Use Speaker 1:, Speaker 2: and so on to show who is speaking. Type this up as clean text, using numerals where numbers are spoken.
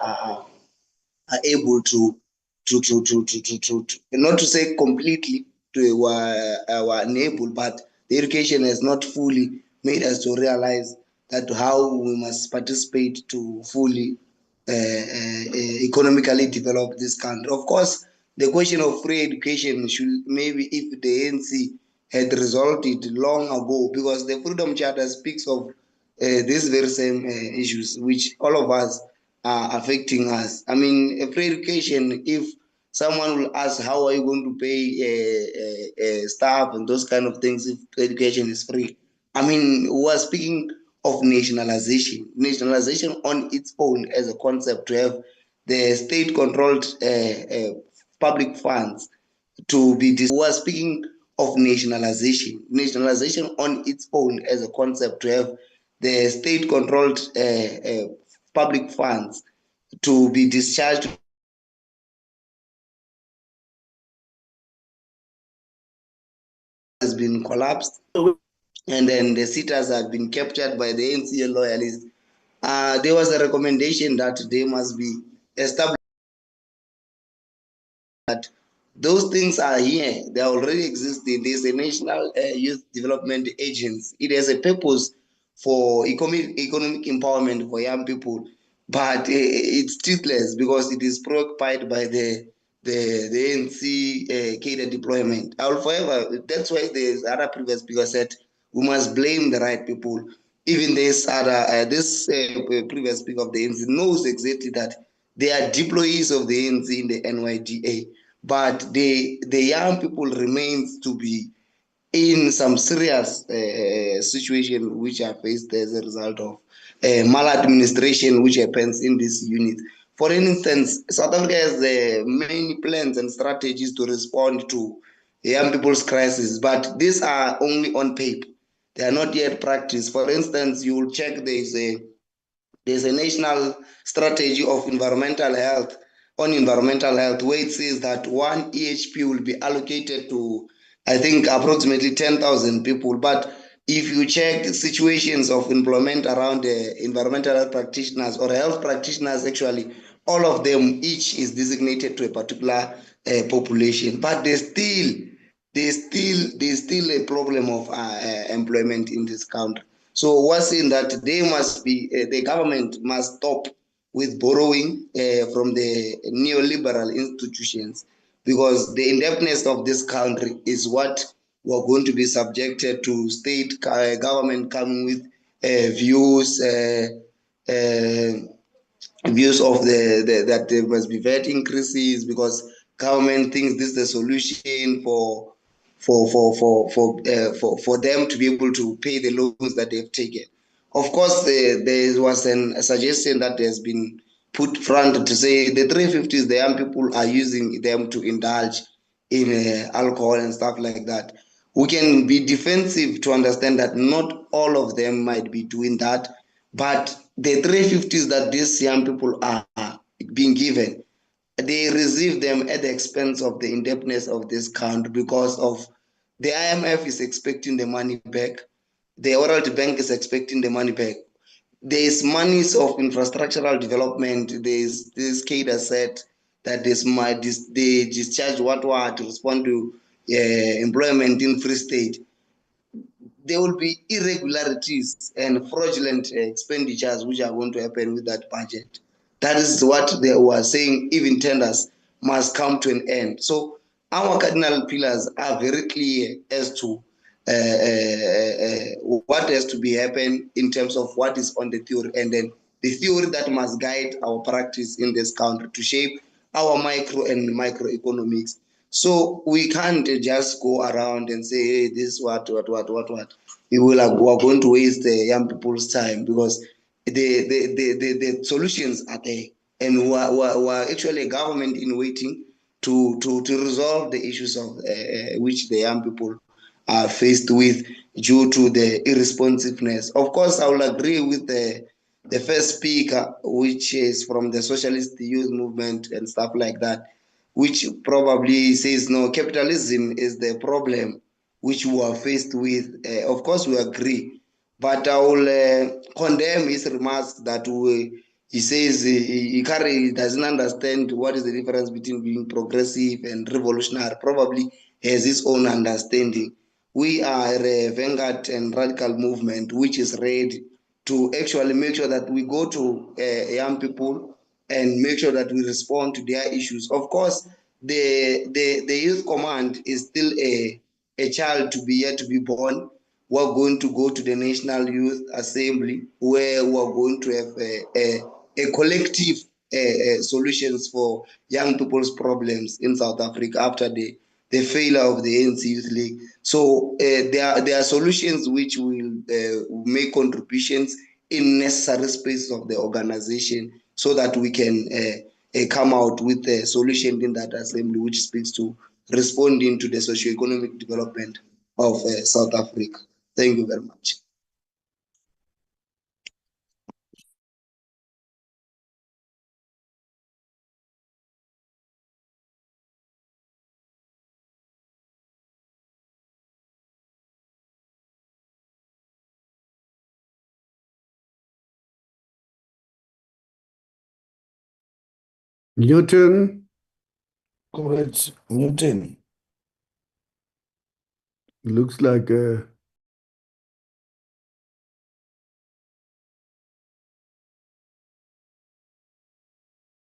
Speaker 1: are able to not to say completely to enable, but the education has not fully made us to realize that how we must participate to fully economically develop this country. Of course, the question of free education should maybe, if the ANC had resolved it long ago, because the Freedom Charter speaks of these very same issues, which all of us are affecting us. I mean, free education, if someone will ask, how are you going to pay staff and those kind of things if education is free? I mean, we are speaking of nationalization. Nationalization on its own as a concept, to have the state-controlled public funds to be. We are speaking of nationalization. Nationalization on its own as a concept, to have the state-controlled public funds to be discharged has been collapsed, and then the sitters have been captured by the ANC loyalists. There was a recommendation that they must be established. That those things are here, they are already existing. There's a National Youth Development Agency. It has a purpose for economic empowerment for young people, but it's toothless because it is preoccupied by the ANC cadre deployment. However, that's why there's other previous speaker said we must blame the right people. Even this other previous speaker of the ANC knows exactly that they are deployees of the ANC in the NYDA, but the young people remains to be in some serious situation which are faced as a result of maladministration which happens in this unit. For instance, South Africa has many plans and strategies to respond to young people's crisis, but these are only on paper. They are not yet practiced. For instance, you will check there's a national strategy of environmental health where it says that one EHP will be allocated to, I think, approximately 10,000 people. But if you check situations of employment around the environmental health practitioners or health practitioners, actually, all of them, each is designated to a particular population. But there's still a problem of employment in this country. So we're saying that they must be, the government must stop with borrowing from the neoliberal institutions, because the indebtedness of this country is what we're going to be subjected to state government coming with views views of that there must be VAT increases because government thinks this is the solution for them to be able to pay the loans that they've taken. Of course, there was a suggestion that has been put front to say the 350s, the young people are using them to indulge in alcohol and stuff like that. We can be defensive to understand that not all of them might be doing that, but the 350s that these young people are being given, they receive them at the expense of the indebtedness of this country, because of the IMF is expecting the money back, the World Bank is expecting the money back. There's monies of infrastructural development. There's this cadre said that they discharge what to respond to employment in Free State. There will be irregularities and fraudulent expenditures which are going to happen with that budget. That is what they were saying. Even tenders must come to an end. So our cardinal pillars are very clear as to what has to be happen in terms of what is on the theory, and then the theory that must guide our practice in this country to shape our micro and microeconomics. So we can't just go around and say, hey, this is what. We are going to waste the young people's time, because the solutions are there. And we're actually a government in waiting to resolve the issues of which the young people are faced with due to the irresponsiveness. Of course, I will agree with the first speaker, which is from the socialist youth movement and stuff like that, which probably says no, capitalism is the problem which we are faced with. Of course, we agree, but I will condemn his remarks that He says he doesn't understand what is the difference between being progressive and revolutionary. Probably has his own understanding. We are a vanguard and radical movement which is ready to actually make sure that we go to young people and make sure that we respond to their issues. Of course, the youth command is still a child to be yet to be born. We're going to go to the National Youth Assembly where we're going to have a collective solutions for young people's problems in South Africa after the failure of the ANC Youth League. So there are solutions which will make contributions in necessary spaces of the organization so that we can come out with a solution in that assembly which speaks to responding to the socio-economic development of South Africa. Thank you very much.
Speaker 2: Newton,
Speaker 3: Correct. Newton.
Speaker 2: looks like